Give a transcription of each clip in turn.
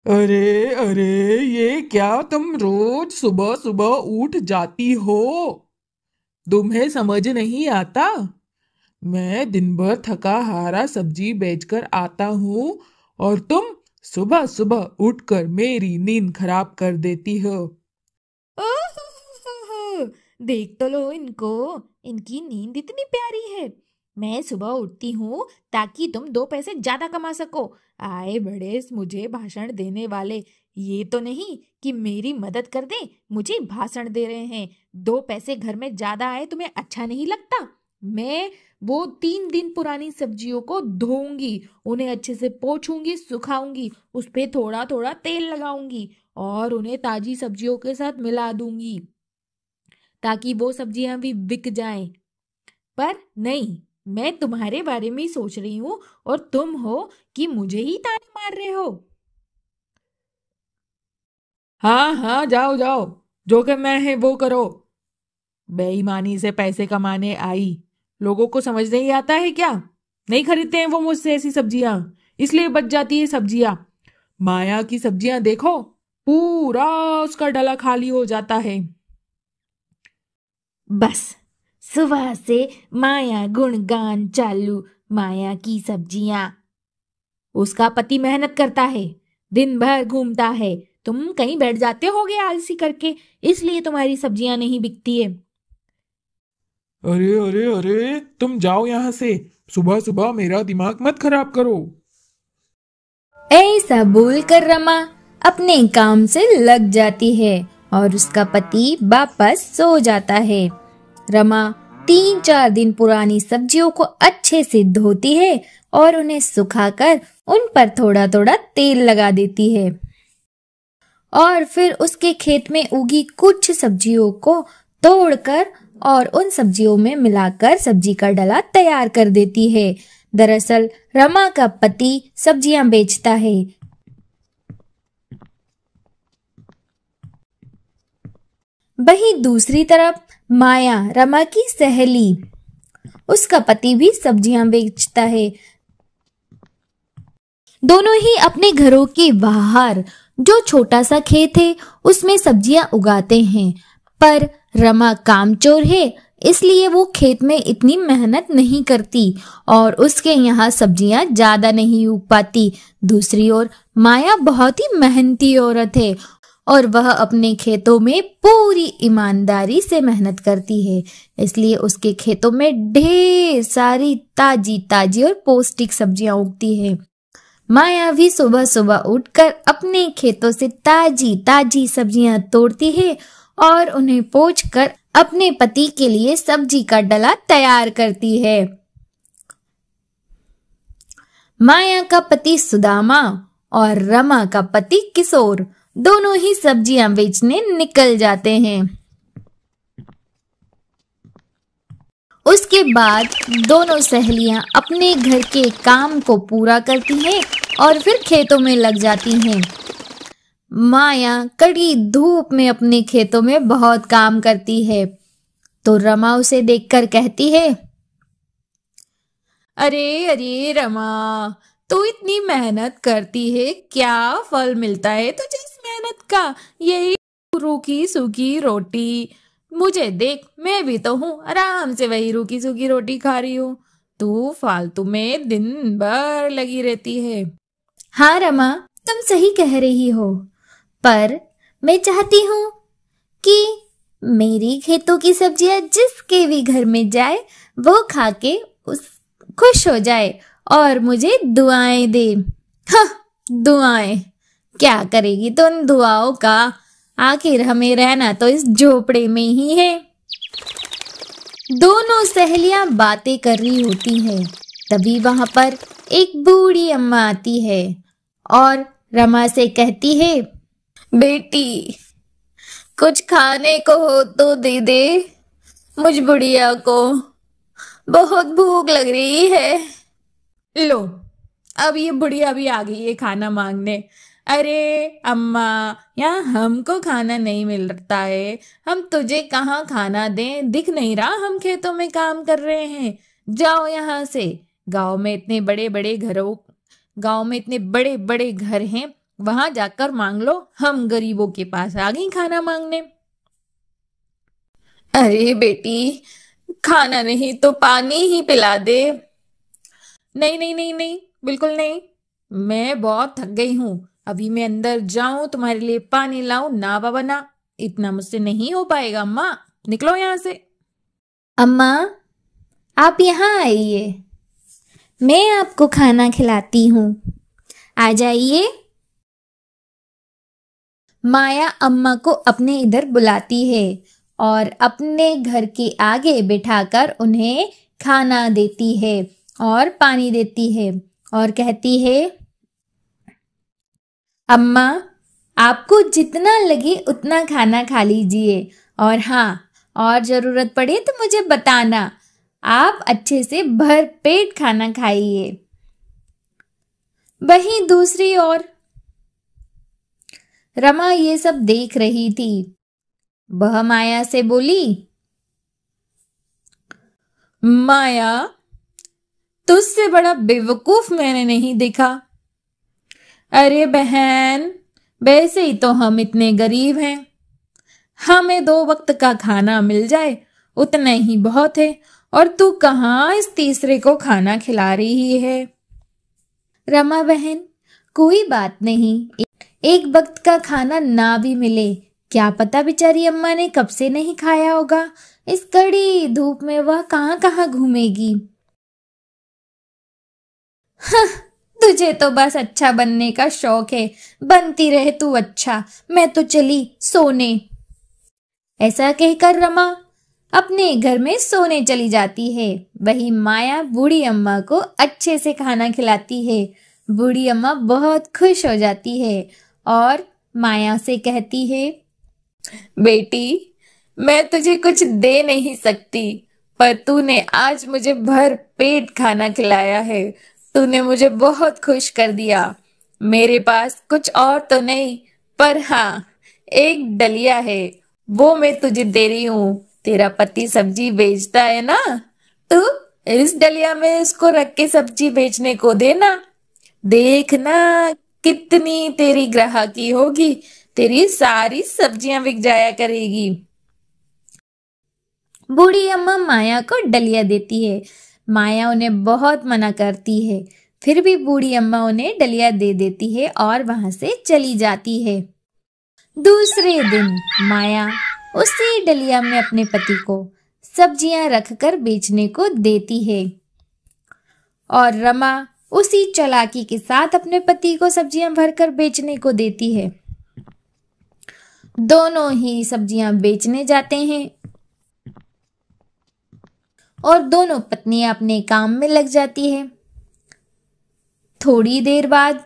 अरे अरे, ये क्या तुम रोज सुबह सुबह उठ जाती हो? तुम्हें समझ नहीं आता? मैं दिन भर थका हारा सब्जी बेचकर आता हूँ और तुम सुबह सुबह उठकर मेरी नींद खराब कर देती हो। ओह, देख तो लो इनको। इनकी नींद इतनी प्यारी है। मैं सुबह उठती हूँ ताकि तुम 2 पैसे ज्यादा कमा सको। आए बड़े मुझे भाषण देने वाले। ये तो नहीं कि मेरी मदद कर दे, मुझे भाषण दे रहे हैं। 2 पैसे घर में ज्यादा आए तुम्हें अच्छा नहीं लगता? मैं वो 3 दिन पुरानी सब्जियों को धोऊंगी, उन्हें अच्छे से पोंछूंगी, सुखाऊंगी, उस पे थोड़ा थोड़ा तेल लगाऊंगी और उन्हें ताजी सब्जियों के साथ मिला दूंगी ताकि वो सब्जियां भी बिक जाएं। पर नहीं, मैं तुम्हारे बारे में ही सोच रही हूँ और तुम हो कि मुझे ही ताने मार रहे हो। हाँ हाँ, जाओ जाओ, जो करना है वो करो। बेईमानी से पैसे कमाने आई। लोगों को समझ नहीं आता है क्या? नहीं खरीदते हैं वो मुझसे ऐसी सब्जियां, इसलिए बच जाती है सब्जियां। माया की सब्जियां देखो, पूरा उसका डला खाली हो जाता है। बस सुबह से माया गुणगान चालू। माया की सब्जियां। उसका पति मेहनत करता है, दिन भर घूमता है। तुम कहीं बैठ जाते होगे आलसी करके, इसलिए तुम्हारी सब्जियां नहीं बिकती है। अरे अरे अरे, तुम जाओ यहाँ से। सुबह सुबह मेरा दिमाग मत खराब करो। ऐसा बोलकर रमा अपने काम से लग जाती है और उसका पति वापस सो जाता है। रमा 3-4 दिन पुरानी सब्जियों को अच्छे से धोती है और उन्हें सुखाकर उन पर थोड़ा थोड़ा तेल लगा देती है और फिर उसके खेत में उगी कुछ सब्जियों को तोड़कर और उन सब्जियों में मिलाकर सब्जी का डला तैयार कर देती है। दरअसल रमा का पति सब्जियां बेचता है। वहीं दूसरी तरफ माया, रमा की सहेली, उसका पति भी सब्जियां बेचता है। दोनों ही अपने घरों के बाहर जो छोटा सा खेत है उसमें सब्जियां उगाते हैं। पर रमा कामचोर है, इसलिए वो खेत में इतनी मेहनत नहीं करती और उसके यहाँ सब्जियां ज्यादा नहीं उग पाती। दूसरी ओर माया बहुत ही मेहनती औरत है और वह अपने खेतों में पूरी ईमानदारी से मेहनत करती है, इसलिए उसके खेतों में ढेर सारी ताजी ताजी और पौष्टिक सब्जियां उगती है। माया भी सुबह सुबह उठकर अपने खेतों से ताजी ताजी सब्जियां तोड़ती है और उन्हें पोंछकर अपने पति के लिए सब्जी का डला तैयार करती है। माया का पति सुदामा और रमा का पति किशोर दोनों ही सब्जियां बेचने निकल जाते हैं। उसके बाद दोनों सहेलियां अपने घर के काम को पूरा करती हैं और फिर खेतों में लग जाती हैं। माया कड़ी धूप में अपने खेतों में बहुत काम करती है, तो रमा उसे देखकर कहती है, अरे अरे रमा, तू इतनी मेहनत करती है, क्या फल मिलता है तुझे इस मेहनत का? यही रूखी सूखी रोटी। मुझे देख, मैं भी तो हूँ आराम से वही रूखी सूखी रोटी खा रही हूँ। तू फालतू में दिन भर लगी रहती है। हाँ रमा, तुम सही कह रही हो, पर मैं चाहती हूँ कि मेरी खेतों की सब्जियां जिसके भी घर में जाए वो खा के उस खुश हो जाए और मुझे दुआएं दे। हाँ, दुआएं क्या करेगी तो उन दुआओं का? आखिर हमें रहना तो इस झोपड़े में ही है। दोनों सहेलियां बातें कर रही होती हैं, तभी वहां पर एक बूढ़ी अम्मा आती है और रमा से कहती है, बेटी कुछ खाने को हो तो दे दे, मुझ बुढ़िया को बहुत भूख लग रही है। लो, अब ये बुढ़िया भी आ गई है खाना मांगने। अरे अम्मा, यहाँ हमको खाना नहीं मिलता है, हम तुझे कहाँ खाना दें? दिख नहीं रहा हम खेतों में काम कर रहे हैं? जाओ यहाँ से। गांव में इतने बड़े बड़े घर हैं, वहां जाकर मांग लो, हम गरीबों के पास आ गई खाना मांगने। अरे बेटी, खाना नहीं तो पानी ही पिला दे। नहीं नहीं नहीं नहीं, बिल्कुल नहीं, मैं बहुत थक गई हूँ। अभी मैं अंदर जाऊं, तुम्हारे लिए पानी लाऊं? ना बाबा ना, इतना मुझसे नहीं हो पाएगा। अम्मा निकलो यहाँ से। अम्मा, आप यहाँ आइए, मैं आपको खाना खिलाती हूँ, आ जाइए। माया अम्मा को अपने इधर बुलाती है और अपने घर के आगे बिठाकर उन्हें खाना देती है और पानी देती है और कहती है, अम्मा, आपको जितना लगे उतना खाना खा लीजिए, और हाँ, और जरूरत पड़े तो मुझे बताना। आप अच्छे से भर पेट खाना खाइए। वहीं दूसरी ओर रमा ये सब देख रही थी। वह माया से बोली, माया, तुझसे बड़ा बेवकूफ मैंने नहीं देखा। अरे बहन, वैसे ही तो हम इतने गरीब हैं, हमें 2 वक्त का खाना मिल जाए उतना ही बहुत है, और तू कहाँ इस तीसरे को खाना खिला रही है। रमा बहन, कोई बात नहीं, एक वक्त का खाना ना भी मिले, क्या पता बेचारी अम्मा ने कब से नहीं खाया होगा। इस कड़ी धूप में वह कहाँ कहाँ घूमेगी। हाँ, तुझे तो बस अच्छा बनने का शौक है, बनती रहे तू अच्छा, मैं तो चली सोने। ऐसा कहकर रमा अपने घर में सोने चली जाती है। वही माया बूढ़ी अम्मा को अच्छे से खाना खिलाती है। बूढ़ी अम्मा बहुत खुश हो जाती है और माया से कहती है, बेटी, मैं तुझे कुछ दे नहीं सकती, पर तूने आज मुझे भर पेट खाना खिलाया है। तूने मुझे बहुत खुश कर दिया। मेरे पास कुछ और तो नहीं, पर हाँ, एक डलिया है, वो मैं तुझे दे रही हूँ। तेरा पति सब्जी बेचता है ना, तू इस डलिया में इसको रख के सब्जी बेचने को देना। देखना कितनी तेरी ग्राहकी होगी, तेरी सारी सब्जियां बिक जाया करेगी। बूढ़ी अम्मा माया को डलिया देती है। माया उन्हें बहुत मना करती है, फिर भी बूढ़ी अम्मा उन्हें डलिया दे देती है और वहां से चली जाती है। दूसरे दिन माया उसी डलिया में अपने पति को सब्जियां रखकर बेचने को देती है और रमा उसी चालाकी के साथ अपने पति को सब्जियां भरकर बेचने को देती है। दोनों ही सब्जियां बेचने जाते हैं और दोनों पत्नियां अपने काम में लग जाती है। थोड़ी देर बाद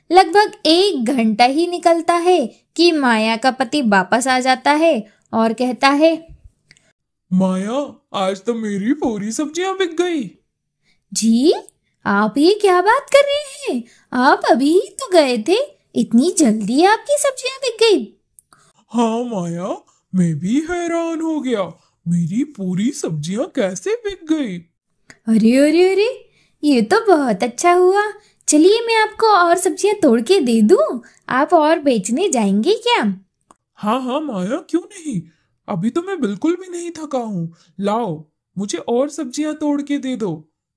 लगभग 1 घंटा ही निकलता है कि माया का पति वापस आ जाता है और कहता है, माया, आज तो मेरी पूरी सब्जियां बिक गई। जी, आप ये क्या बात कर रहे हैं? आप अभी ही तो गए थे, इतनी जल्दी आपकी सब्जियां बिक गई? हाँ माया, मैं भी हैरान हो गया, मेरी पूरी सब्जियां कैसे बिक गई। अरे अरे अरे, ये तो बहुत अच्छा हुआ। चलिए मैं आपको और सब्जियां तोड़ के दे दूं, आप और बेचने जाएंगे क्या? हाँ हाँ माया, क्यों नहीं, अभी तो मैं बिल्कुल भी नहीं थका हूँ। लाओ, मुझे और सब्जियां तोड़ के दे दो,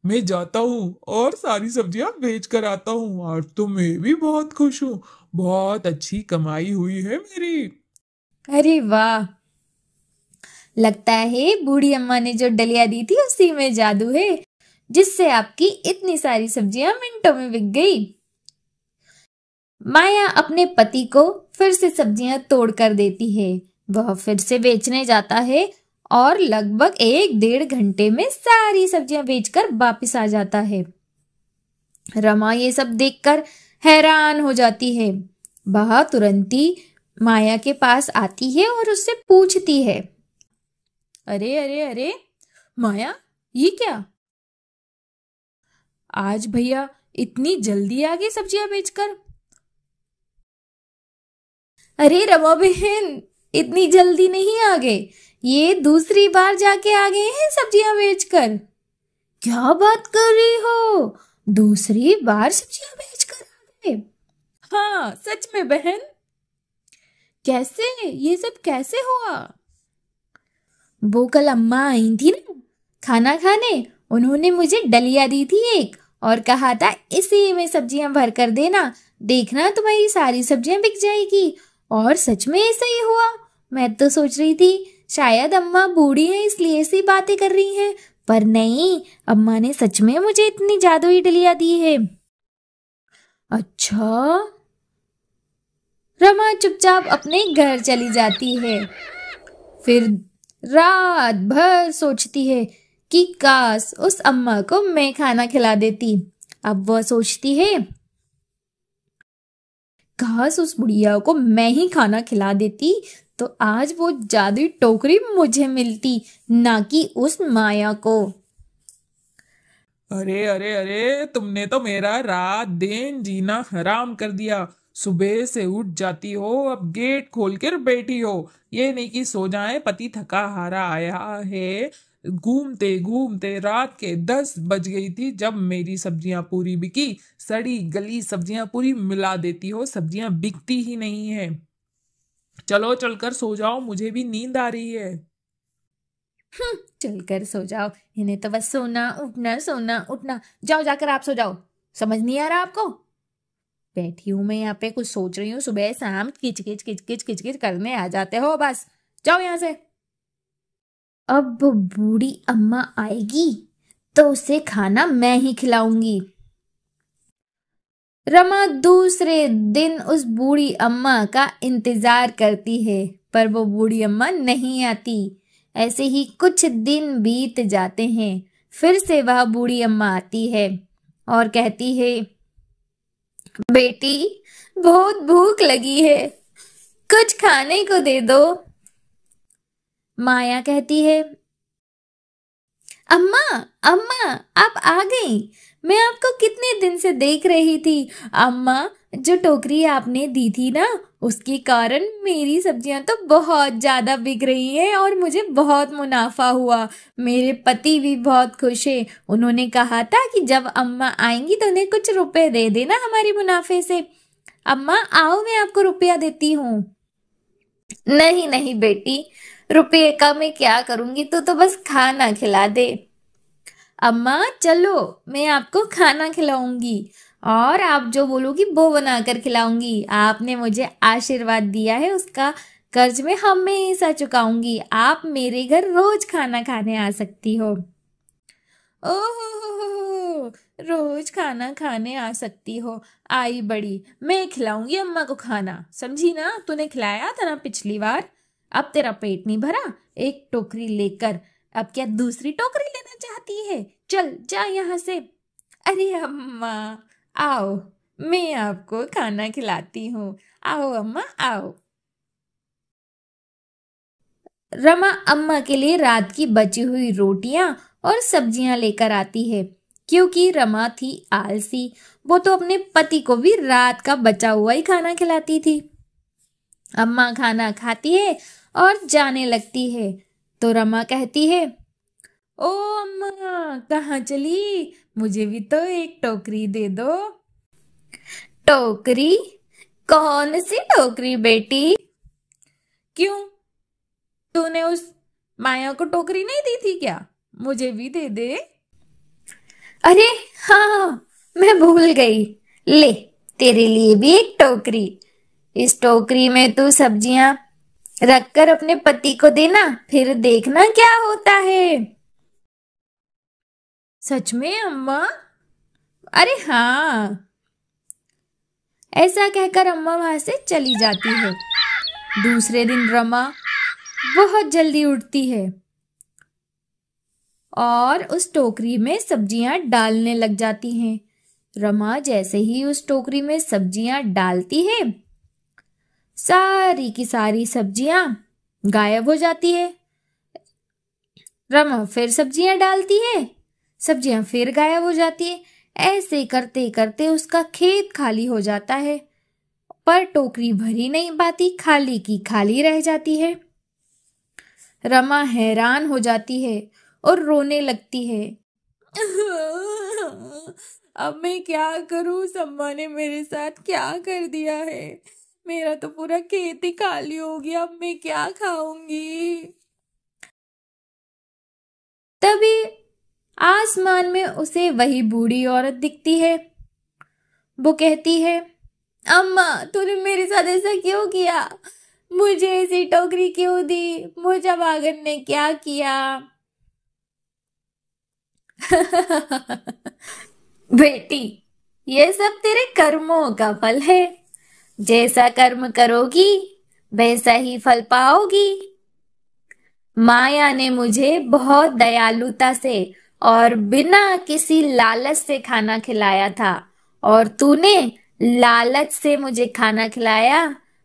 मैं जाता हूँ और सारी सब्जियां बेच कर आता हूँ। आज तो मैं भी बहुत खुश हूँ, बहुत अच्छी कमाई हुई है मेरी। अरे वाह, लगता है बूढ़ी अम्मा ने जो डलिया दी थी उसी में जादू है, जिससे आपकी इतनी सारी सब्जियां मिनटों में बिक गई। माया अपने पति को फिर से सब्जियां तोड़ कर देती है। वह फिर से बेचने जाता है और लगभग 1-1.5 घंटे में सारी सब्जियां बेचकर वापस आ जाता है। रमा ये सब देखकर हैरान हो जाती है। वह तुरंत ही माया के पास आती है और उससे पूछती है, अरे अरे अरे माया, ये क्या? आज भैया इतनी जल्दी आ गए सब्जियां बेचकर? अरे रमा बहन, इतनी जल्दी नहीं आ गए, ये दूसरी बार जाके आ गए हैं सब्जियां बेचकर। क्या बात कर रही हो? दूसरी बार सब्जियां बेचकर आ गए? हाँ सच में बहन। कैसे, ये सब कैसे हुआ? वो कल अम्मा आई थी ना खाना खाने, उन्होंने मुझे डलिया दी थी एक और कहा था इसी में सब्जियां भर कर देना, देखना तुम्हारी सारी सब्जियां बिक जाएगी। और सच में ऐसा ही हुआ। मैं तो सोच रही थी शायद अम्मा बूढ़ी है इसलिए ऐसी बातें कर रही हैं, पर नहीं, अम्मा ने सच में मुझे इतनी जादुई डलिया दी है। अच्छा। रमा चुपचाप अपने घर चली जाती है। फिर रात भर सोचती है कि काश उस अम्मा को मैं खाना खिला देती। अब वह सोचती है काश उस बुढ़िया को मैं ही खाना खिला देती तो आज वो जादुई टोकरी मुझे मिलती, ना कि उस माया को। अरे अरे अरे, तुमने तो मेरा रात दिन जीना हराम कर दिया। सुबह से उठ जाती हो, अब गेट खोल कर बैठी हो। ये नहीं कि सो जाए, पति थका हारा आया है। घूमते घूमते रात के 10 बज गई थी जब मेरी सब्जियां पूरी बिकी। सड़ी गली सब्जियां पूरी मिला देती हो, सब्जियां बिकती ही नहीं है। चलो चलकर सो जाओ, मुझे भी नींद आ रही है। चलकर सो जाओ, इन्हें तो बस सोना उठना उठना। जाओ जाकर आप सो जाओ, समझ नहीं आ रहा आपको? बैठी हूं मैं यहाँ पे, कुछ सोच रही हूँ, सुबह शाम किच किच किच किच किच किच करने आ जाते हो, बस जाओ यहाँ से। अब बूढ़ी अम्मा आएगी तो उसे खाना मैं ही खिलाऊंगी। रमा दूसरे दिन उस बूढ़ी अम्मा का इंतजार करती है, पर वो बूढ़ी अम्मा नहीं आती। ऐसे ही कुछ दिन बीत जाते हैं। फिर से वह बूढ़ी अम्मा आती है और कहती है बेटी बहुत भूख लगी है, कुछ खाने को दे दो। माया कहती है अम्मा अम्मा आप आ गई, मैं आपको कितने दिन से देख रही थी। अम्मा जो टोकरी आपने दी थी ना, उसके कारण मेरी सब्जियां तो बहुत ज्यादा बिक रही हैं और मुझे बहुत मुनाफा हुआ। मेरे पति भी बहुत खुश है, उन्होंने कहा था कि जब अम्मा आएंगी तो उन्हें कुछ रुपए दे देना हमारे मुनाफे से। अम्मा आओ मैं आपको रुपया देती हूँ। नहीं नहीं बेटी, रुपये का मैं क्या करूंगी, तू तो बस खाना खिला दे। अम्मा चलो मैं आपको खाना खिलाऊंगी और आप जो बोलोगी वो बनाकर खिलाऊंगी। आपने मुझे आशीर्वाद दिया है, उसका कर्ज मैं हमेशा चुकाऊंगी। आप मेरे घर रोज खाना खाने आ सकती हो। ओहो, रोज खाना खाने आ सकती हो, आई बड़ी, मैं खिलाऊंगी अम्मा को खाना, समझी ना? तूने खिलाया था ना पिछली बार, अब तेरा पेट नहीं भरा, एक टोकरी लेकर अब क्या दूसरी टोकरी लेना चाहती है? चल जा यहाँ से। अरे अम्मा आओ, मैं आपको खाना खिलाती हूँ, आओ अम्मा आओ। रमा अम्मा के लिए रात की बची हुई रोटियां और सब्जियां लेकर आती है, क्योंकि रमा थी आलसी। वो तो अपने पति को भी रात का बचा हुआ ही खाना खिलाती थी। अम्मा खाना खाती है और जाने लगती है तो रमा कहती है ओ अम्मा कहाँ चली, मुझे भी तो एक टोकरी दे दो। टोकरी? कौन सी टोकरी बेटी? क्यों, तूने उस माया को टोकरी नहीं दी थी क्या? मुझे भी दे दे। अरे हाँ, मैं भूल गई। ले तेरे लिए भी एक टोकरी। इस टोकरी में तू सब्जियां रखकर अपने पति को देना, फिर देखना क्या होता है। सच में अम्मा? अरे हाँ। ऐसा कहकर अम्मा वहां से चली जाती है। दूसरे दिन रमा बहुत जल्दी उठती है और उस टोकरी में सब्जियां डालने लग जाती हैं। रमा जैसे ही उस टोकरी में सब्जियां डालती है, सारी की सारी सब्जियां गायब हो जाती है। रमा फिर सब्जियां डालती है, सब्जियां फिर गायब हो जाती है। ऐसे करते करते उसका खेत खाली हो जाता है, पर टोकरी भरी नहीं पाती, खाली की खाली रह जाती है। रमा हैरान हो जाती है और रोने लगती है। अब मैं क्या करूं? सम्मा ने मेरे साथ क्या कर दिया है? मेरा तो पूरा खेत ही खाली हो गया। अब मैं क्या खाऊंगी? तभी आसमान में उसे वही बूढ़ी औरत दिखती है। वो कहती है, अम्मा तूने मेरे साथ ऐसा क्यों किया? मुझे ऐसी टोकरी क्यों दी? मुझे पागल ने क्या किया? बेटी, ये सब तेरे कर्मों का फल है। जैसा कर्म करोगी वैसा ही फल पाओगी। माया ने मुझे बहुत दयालुता से और बिना किसी लालच से खाना खिलाया था, और तूने लालच से मुझे खाना खिलाया।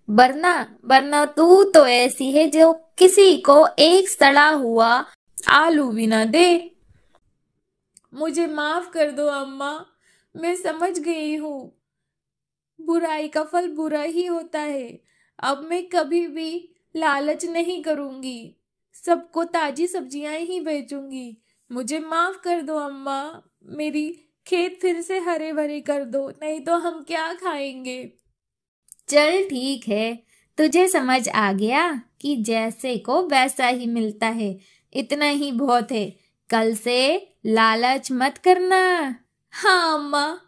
वरना वरना तू तो ऐसी है जो किसी को एक सड़ा हुआ आलू भी ना दे। मुझे माफ कर दो अम्मा, मैं समझ गई हूँ। बुराई का फल बुरा ही होता है। अब मैं कभी भी लालच नहीं करूंगी। सबको ताजी सब्जियां ही बेचूंगी। मुझे माफ कर दो अम्मा। मेरी खेत फिर से हरे भरे कर दो, नहीं तो हम क्या खाएंगे? चल ठीक है, तुझे समझ आ गया कि जैसे को वैसा ही मिलता है। इतना ही बहुत है। कल से लालच मत करना। हाँ अम्मा।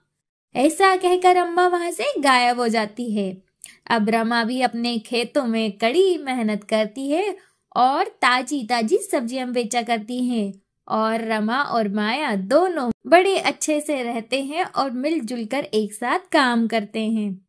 ऐसा कहकर अम्मा वहां से गायब हो जाती है। अब रमा भी अपने खेतों में कड़ी मेहनत करती है और ताजी ताजी सब्जियां बेचा करती हैं। और रमा और माया दोनों बड़े अच्छे से रहते हैं और मिलजुल कर एक साथ काम करते हैं।